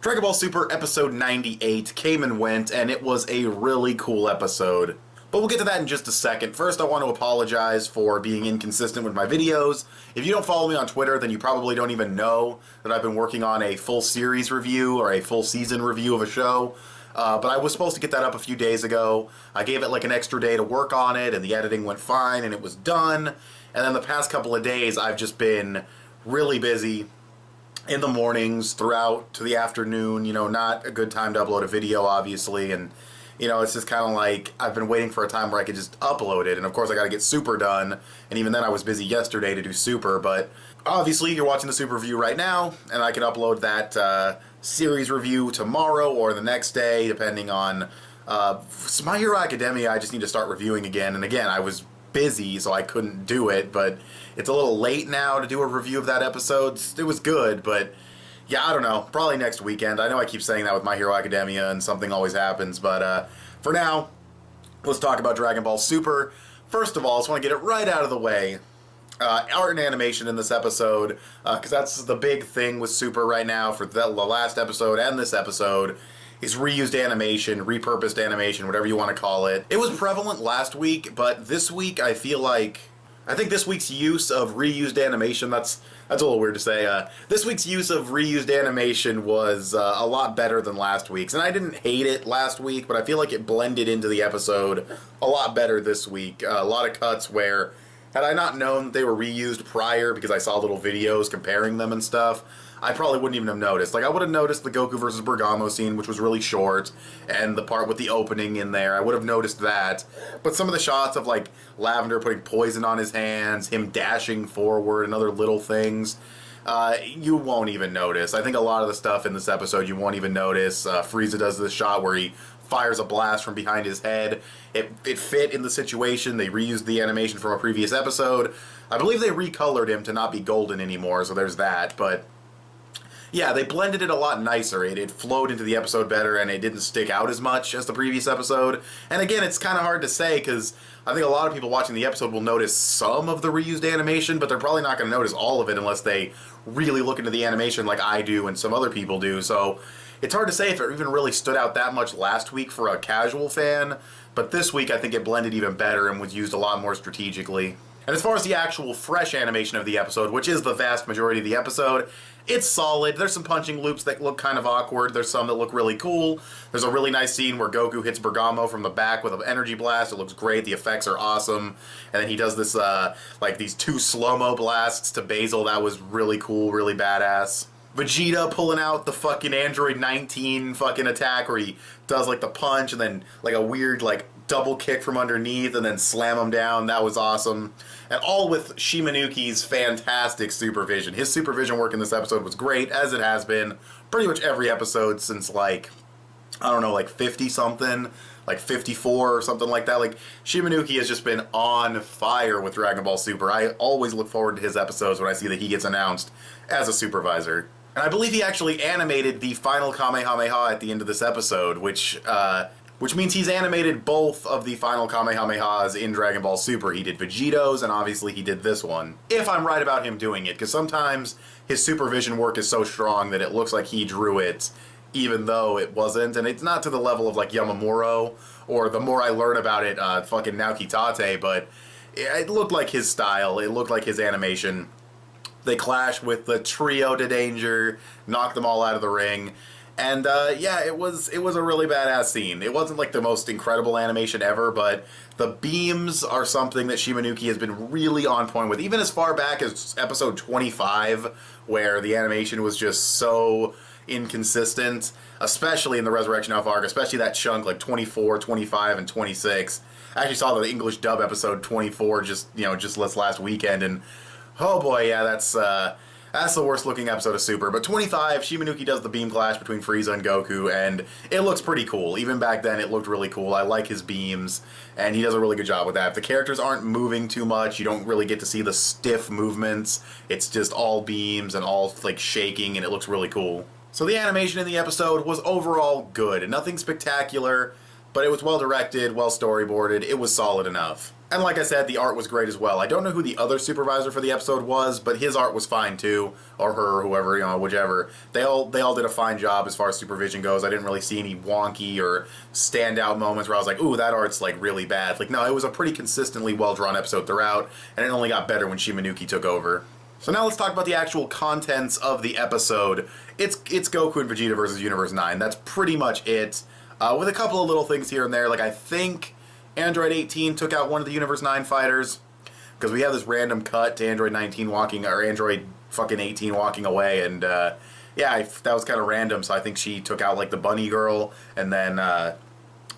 Dragon Ball Super episode 98 came and went, and it was a really cool episode. But we'll get to that in just a second. First, I want to apologize for being inconsistent with my videos. If you don't follow me on Twitter, then you probably don't even know that I've been working on a full series review or a full season review of a show. But I was supposed to get that up a few days ago. I gave it like an extra day to work on it, and the editing went fine, and it was done. And then the past couple of days, I've just been really busy in the mornings, throughout to the afternoon, not a good time to upload a video, obviously, and, it's just kind of like, I've been waiting for a time where I could just upload it, and of course I gotta get Super done, and even then I was busy yesterday to do Super, but obviously you're watching the Super review right now, and I can upload that series review tomorrow or the next day, depending on, My Hero Academia. I just need to start reviewing again, and again, I was busy, so I couldn't do it, but it's a little late now to do a review of that episode. It was good, but yeah, I don't know. Probably next weekend. I know I keep saying that with My Hero Academia and something always happens, but for now, let's talk about Dragon Ball Super. First of all, I just want to get it right out of the way. Art and animation in this episode, because that's the big thing with Super right now for the last episode and this episode, is reused animation, repurposed animation, whatever you want to call it. It was prevalent last week, but this week I think this week's use of reused animation, that's a little weird to say, this week's use of reused animation was a lot better than last week's. And I didn't hate it last week, but I feel like it blended into the episode a lot better this week. A lot of cuts where, had I not known they were reused prior, because I saw little videos comparing them and stuff, I probably wouldn't even have noticed. Like, I would have noticed the Goku versus Bergamo scene, which was really short, and the part with the opening in there. I would have noticed that. But some of the shots of, like, Lavender putting poison on his hands, him dashing forward, and other little things, you won't even notice. I think a lot of the stuff in this episode you won't even notice. Frieza does this shot where he fires a blast from behind his head. It fit in the situation. They reused the animation from a previous episode. I believe they recolored him to not be golden anymore, so there's that, but yeah, they blended it a lot nicer. It flowed into the episode better, and it didn't stick out as much as the previous episode. And again, it's kind of hard to say, because I think a lot of people watching the episode will notice some of the reused animation, but they're probably not going to notice all of it unless they really look into the animation like I do and some other people do. So it's hard to say if it even really stood out that much last week for a casual fan, but this week I think it blended even better and was used a lot more strategically. And as far as the actual fresh animation of the episode, which is the vast majority of the episode, it's solid. There's some punching loops that look kind of awkward. There's some that look really cool. There's a really nice scene where Goku hits Bergamo from the back with an energy blast. It looks great. The effects are awesome. And then he does this, like these two slow-mo blasts to Basil. That was really cool, really badass. Vegeta pulling out the fucking Android 19 fucking attack where he does like the punch and then like a weird like double kick from underneath and then slam him down. That was awesome. And all with Shimanuki's fantastic supervision. His supervision work in this episode was great, as it has been pretty much every episode since like, I don't know, like 50-something, like 54 or something like that. Like, Shimanuki has just been on fire with Dragon Ball Super. I always look forward to his episodes when I see that he gets announced as a supervisor. And I believe he actually animated the final Kamehameha at the end of this episode, which means he's animated both of the final Kamehamehas in Dragon Ball Super. He did Vegito's, and obviously he did this one. If I'm right about him doing it, because sometimes his supervision work is so strong that it looks like he drew it, even though it wasn't, and it's not to the level of like Yamamuro, or the more I learn about it, fucking Naoki Tate, but it looked like his style, it looked like his animation. They clash with the trio to Danger, knock them all out of the ring, and yeah, it was a really badass scene. It wasn't like the most incredible animation ever, but the beams are something that Shimanuki has been really on point with, even as far back as episode 25, where the animation was just so inconsistent, especially in the Resurrection Alpha arc, especially that chunk like 24, 25, and 26. I actually saw the English dub episode 24 just last weekend, and oh boy, yeah, that's the worst looking episode of Super. But 25, Shimanuki does the beam clash between Frieza and Goku, and it looks pretty cool. Even back then, it looked really cool. I like his beams, and he does a really good job with that. If the characters aren't moving too much, you don't really get to see the stiff movements. It's just all beams and all like shaking, and it looks really cool. So the animation in the episode was overall good. Nothing spectacular, But it was well directed, well storyboarded, it was solid enough. And like I said, the art was great as well. I don't know who the other supervisor for the episode was, but his art was fine too, or her, whoever, you know, whichever. They all did a fine job as far as supervision goes. I didn't really see any wonky or standout moments where I was like, ooh, that art's like really bad. Like, no, it was a pretty consistently well-drawn episode throughout, and it only got better when Shimanuki took over. So now let's talk about the actual contents of the episode. It's Goku and Vegeta versus Universe 9. That's pretty much it. With a couple of little things here and there, like I think Android 18 took out one of the Universe 9 fighters, because we have this random cut to Android 19 walking, or Android fucking 18 walking away, and yeah, that was kind of random, so I think she took out like the bunny girl, and then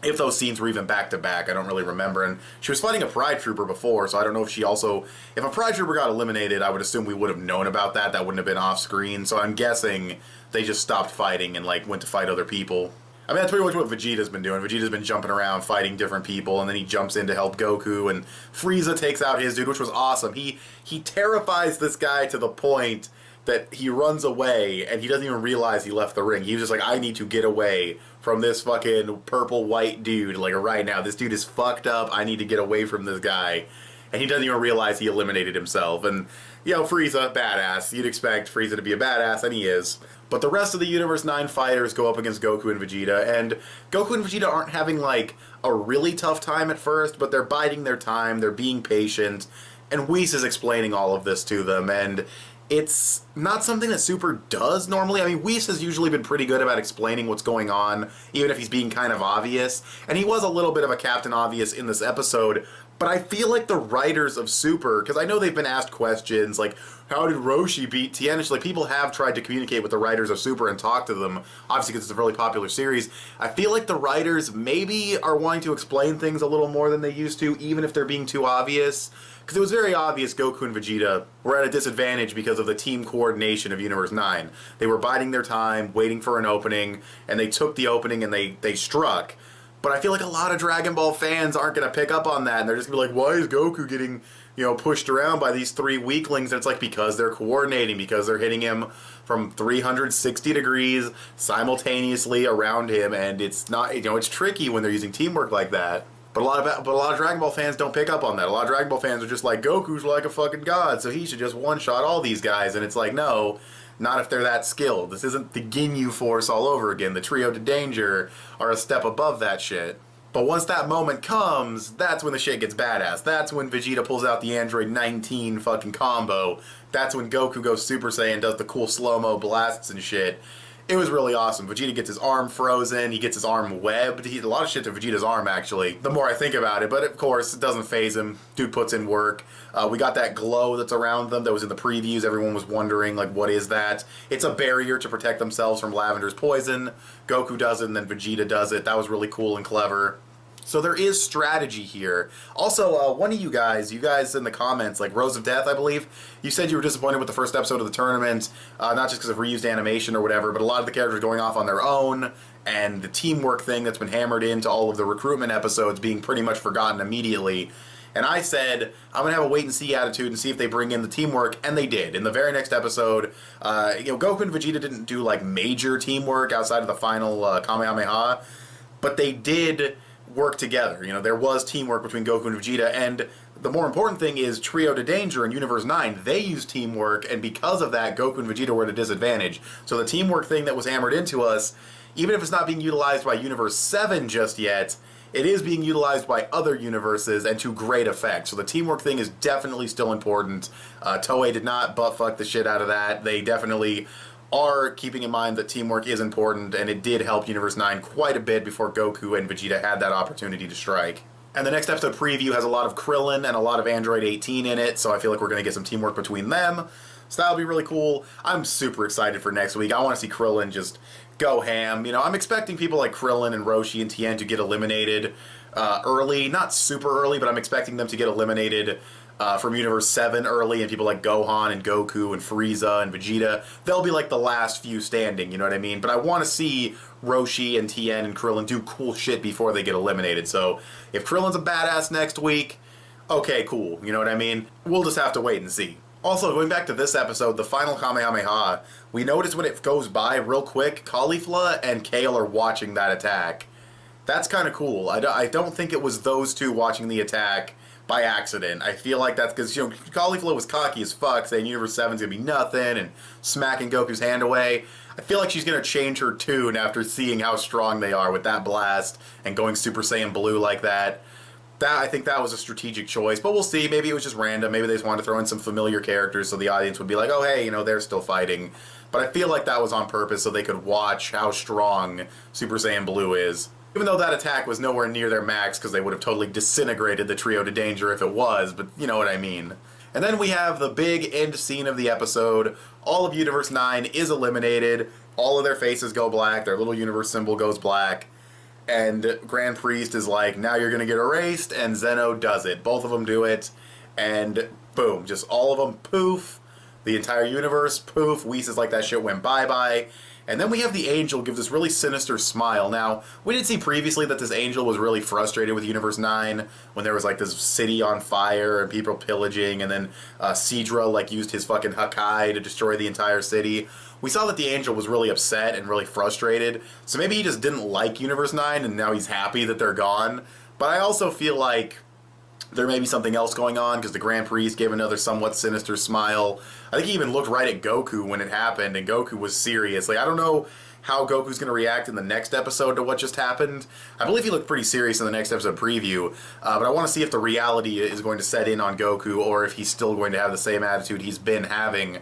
if those scenes were even back to back, I don't really remember, and she was fighting a Pride Trooper before, so I don't know if she also, if a Pride Trooper got eliminated, I would assume we would have known about that, that wouldn't have been off screen, so I'm guessing they just stopped fighting and like went to fight other people. I mean, that's pretty much what Vegeta's been doing. Vegeta's been jumping around, fighting different people, and then he jumps in to help Goku, and Frieza takes out his dude, which was awesome. He terrifies this guy to the point that he runs away, and he doesn't even realize he left the ring. He was just like, I need to get away from this fucking purple-white dude, like, right now. This dude is fucked up. I need to get away from this guy. And he doesn't even realize he eliminated himself. And, you know, Frieza, badass. You'd expect Frieza to be a badass, and he is. But the rest of the Universe 9 fighters go up against Goku and Vegeta, and Goku and Vegeta aren't having, like, a really tough time at first, but they're biding their time, they're being patient, and Whis is explaining all of this to them, and it's not something that Super does normally. I mean, Whis has usually been pretty good about explaining what's going on, even if he's being kind of obvious, and he was a little bit of a Captain Obvious in this episode, but I feel like the writers of Super, because I know they've been asked questions like, how did Roshi beat Tien? Like, people have tried to communicate with the writers of Super and talk to them, obviously because it's a really popular series. I feel like the writers maybe are wanting to explain things a little more than they used to, even if they're being too obvious. Because it was very obvious Goku and Vegeta were at a disadvantage because of the team coordination of Universe 9. They were biding their time, waiting for an opening, and they took the opening and they struck. But I feel like a lot of Dragon Ball fans aren't going to pick up on that, and they're just going to be like, why is Goku getting, you know, pushed around by these three weaklings? And it's like, because they're coordinating, because they're hitting him from 360 degrees simultaneously around him, and it's not, you know, it's tricky when they're using teamwork like that. But a lot of Dragon Ball fans don't pick up on that. A lot of Dragon Ball fans are just like, Goku's like a fucking god, so he should just one-shot all these guys. And it's like, no, not if they're that skilled. This isn't the Ginyu Force all over again. The Trio to Danger are a step above that shit. But once that moment comes, that's when the shit gets badass. That's when Vegeta pulls out the Android 19 fucking combo. That's when Goku goes Super Saiyan, does the cool slow-mo blasts and shit. It was really awesome. Vegeta gets his arm frozen, he gets his arm webbed. He did a lot of shit to Vegeta's arm, actually, the more I think about it. But, of course, it doesn't faze him. Dude puts in work. We got that glow that's around them that was in the previews. Everyone was wondering, like, what is that? It's a barrier to protect themselves from Lavender's poison. Goku does it, and then Vegeta does it. That was really cool and clever. So there is strategy here. Also, one of you guys in the comments, like Rose of Death, I believe, you said you were disappointed with the first episode of the tournament, not just because of reused animation or whatever, but a lot of the characters going off on their own, and the teamwork thing that's been hammered into all of the recruitment episodes being pretty much forgotten immediately. And I said, I'm going to have a wait-and-see attitude and see if they bring in the teamwork, and they did. In the very next episode, you know, Goku and Vegeta didn't do, like, major teamwork outside of the final Kamehameha, but they did work together. You know, there was teamwork between Goku and Vegeta, and the more important thing is Trio to Danger in Universe 9, they used teamwork, and because of that, Goku and Vegeta were at a disadvantage. So the teamwork thing that was hammered into us, even if it's not being utilized by Universe 7 just yet, it is being utilized by other universes and to great effect. So the teamwork thing is definitely still important. Toei did not butt-fuck the shit out of that. They definitely are keeping in mind that teamwork is important, and it did help Universe 9 quite a bit before Goku and Vegeta had that opportunity to strike. And the next episode preview has a lot of Krillin and a lot of Android 18 in it, so I feel like we're going to get some teamwork between them. So that'll be really cool. I'm super excited for next week. I want to see Krillin just go ham. You know, I'm expecting people like Krillin and Roshi and Tien to get eliminated early. Not super early, but I'm expecting them to get eliminated from Universe 7 early, and people like Gohan and Goku and Frieza and Vegeta, they'll be like the last few standing, you know what I mean? But I want to see Roshi and Tien and Krillin do cool shit before they get eliminated. So if Krillin's a badass next week, okay, cool, you know what I mean? We'll just have to wait and see. Also, going back to this episode, the final Kamehameha, we notice when it goes by real quick, Caulifla and Kale are watching that attack. That's kind of cool. I don't think it was those two watching the attack by accident. I feel like that's because, Caulifla was cocky as fuck, saying Universe 7's gonna be nothing and smacking Goku's hand away. I feel like she's gonna change her tune after seeing how strong they are with that blast and going Super Saiyan Blue like that. I think that was a strategic choice, but we'll see. Maybe it was just random. Maybe they just wanted to throw in some familiar characters so the audience would be like, oh, hey, they're still fighting. But I feel like that was on purpose so they could watch how strong Super Saiyan Blue is. Even though that attack was nowhere near their max because they would have totally disintegrated the Trio to Danger if it was, but you know what I mean. And then we have the big end scene of the episode. All of Universe 9 is eliminated. All of their faces go black. Their little universe symbol goes black. And Grand Priest is like, now you're going to get erased, and Zeno does it. Both of them do it, and boom, just all of them poof. The entire universe poof. Whis is like, that shit went bye-bye. And then we have the Angel give this really sinister smile. Now, we did see previously that this Angel was really frustrated with Universe 9 when there was like this city on fire and people pillaging, and then Sidra like used his fucking Hakai to destroy the entire city. We saw that the Angel was really upset and really frustrated, so maybe he just didn't like Universe 9 and now he's happy that they're gone. But I also feel like there may be something else going on because the Grand Priest gave another somewhat sinister smile. I think he even looked right at Goku when it happened, and Goku was serious. Like, I don't know how Goku's going to react in the next episode to what just happened. I believe he looked pretty serious in the next episode preview, but I want to see if the reality is going to set in on Goku or if he's still going to have the same attitude he's been having.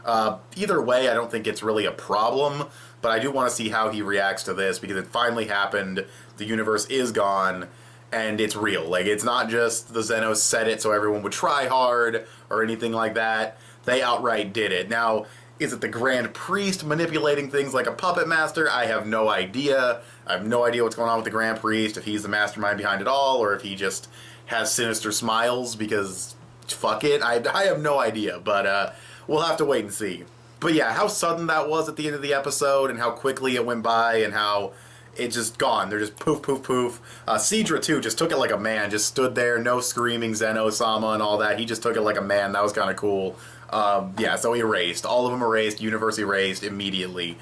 Either way, I don't think it's really a problem, but I do want to see how he reacts to this because it finally happened. The universe is gone, and it's real. Like, it's not just the Zenos said it so everyone would try hard or anything like that. They outright did it. Now, is it the Grand Priest manipulating things like a puppet master? I have no idea. I have no idea what's going on with the Grand Priest, if he's the mastermind behind it all, or if he just has sinister smiles because fuck it. I have no idea, but we'll have to wait and see. But yeah, how sudden that was at the end of the episode and how quickly it went by and how it's just gone. They're just poof, poof, poof. Sidra, too, just took it like a man. Just stood there, no screaming Zeno-sama and all that. He just took it like a man. That was kind of cool. Yeah, so erased. All of them erased. Universe erased immediately.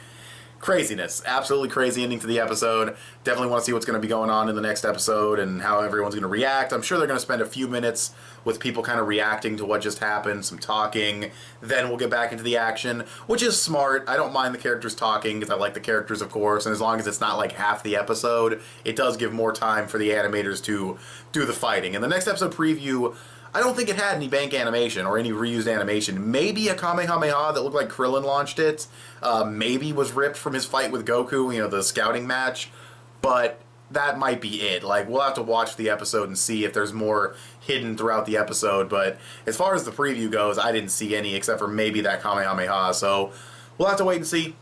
Craziness. Absolutely crazy ending to the episode. Definitely want to see what's going to be going on in the next episode and how everyone's going to react. I'm sure they're going to spend a few minutes with people kind of reacting to what just happened, some talking. Then we'll get back into the action, which is smart. I don't mind the characters talking because I like the characters, of course, and as long as it's not like half the episode, it does give more time for the animators to do the fighting. In the next episode preview, I don't think it had any bank animation or any reused animation. Maybe a Kamehameha that looked like Krillin launched it. Maybe was ripped from his fight with Goku, the scouting match. But that might be it. Like, we'll have to watch the episode and see if there's more hidden throughout the episode. But as far as the preview goes, I didn't see any except for maybe that Kamehameha. So we'll have to wait and see.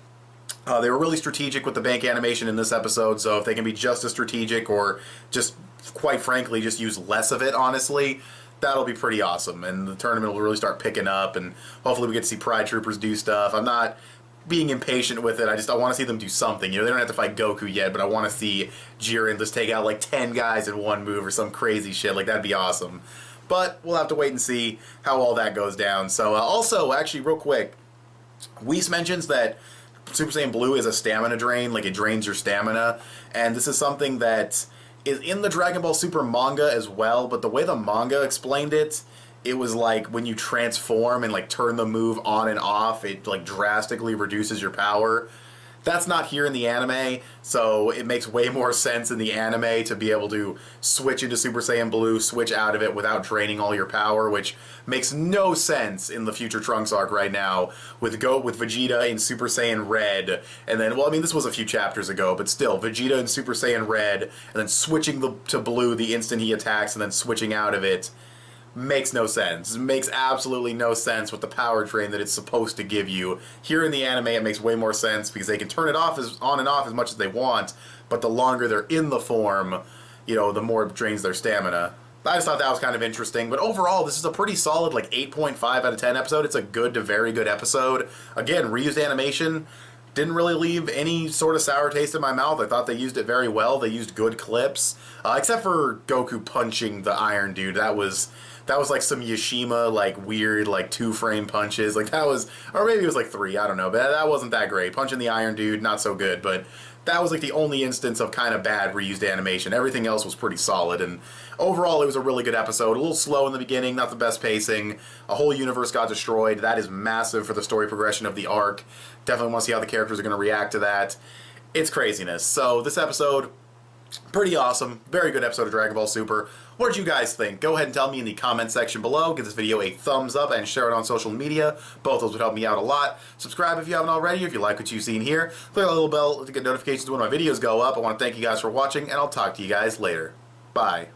They were really strategic with the bank animation in this episode. So if they can be just as strategic or just, quite frankly, just use less of it, honestly, that'll be pretty awesome, and the tournament will really start picking up, and hopefully we get to see Pride Troopers do stuff. I'm not being impatient with it. I want to see them do something. They don't have to fight Goku yet, but I want to see Jiren just take out like 10 guys in one move or some crazy shit. Like, that'd be awesome. But we'll have to wait and see how all that goes down. So, also, actually, real quick, Whis mentions that Super Saiyan Blue is a stamina drain, like it drains your stamina, and this is something that is in the Dragon Ball Super manga as well, but the way the manga explained it, it was like when you transform and like turn the move on and off, it like drastically reduces your power. That's not here in the anime, so it makes way more sense in the anime to be able to switch into Super Saiyan Blue, switch out of it without draining all your power, which makes no sense in the Future Trunks arc right now with Vegeta in Super Saiyan Red, and then, well, I mean, this was a few chapters ago, but still, Vegeta in Super Saiyan Red, and then switching to Blue the instant he attacks, and then switching out of it. Makes no sense. It makes absolutely no sense with the power drain that it's supposed to give you. Here in the anime, it makes way more sense because they can turn it off on and off as much as they want, but the longer they're in the form, the more it drains their stamina. I just thought that was kind of interesting, but overall, this is a pretty solid, like, 8.5 out of 10 episode. It's a good to very good episode. Again, reused animation. Didn't really leave any sort of sour taste in my mouth. I thought they used it very well. They used good clips, except for Goku punching the Iron Dude. That was like some Yashima, like, weird, like, 2-frame punches. Like, that was, or maybe it was like 3, I don't know, but that wasn't that great. Punching the Iron Dude, not so good, but that was like the only instance of kind of bad reused animation. Everything else was pretty solid, and overall it was a really good episode. A little slow in the beginning, not the best pacing. A whole universe got destroyed. That is massive for the story progression of the arc. Definitely want to see how the characters are going to react to that. It's craziness. So this episode, pretty awesome. Very good episode of Dragon Ball Super. What did you guys think? Go ahead and tell me in the comment section below. Give this video a thumbs up and share it on social media. Both those would help me out a lot. Subscribe if you haven't already, if you like what you've seen here. Click on the little bell to get notifications when my videos go up. I want to thank you guys for watching, and I'll talk to you guys later. Bye.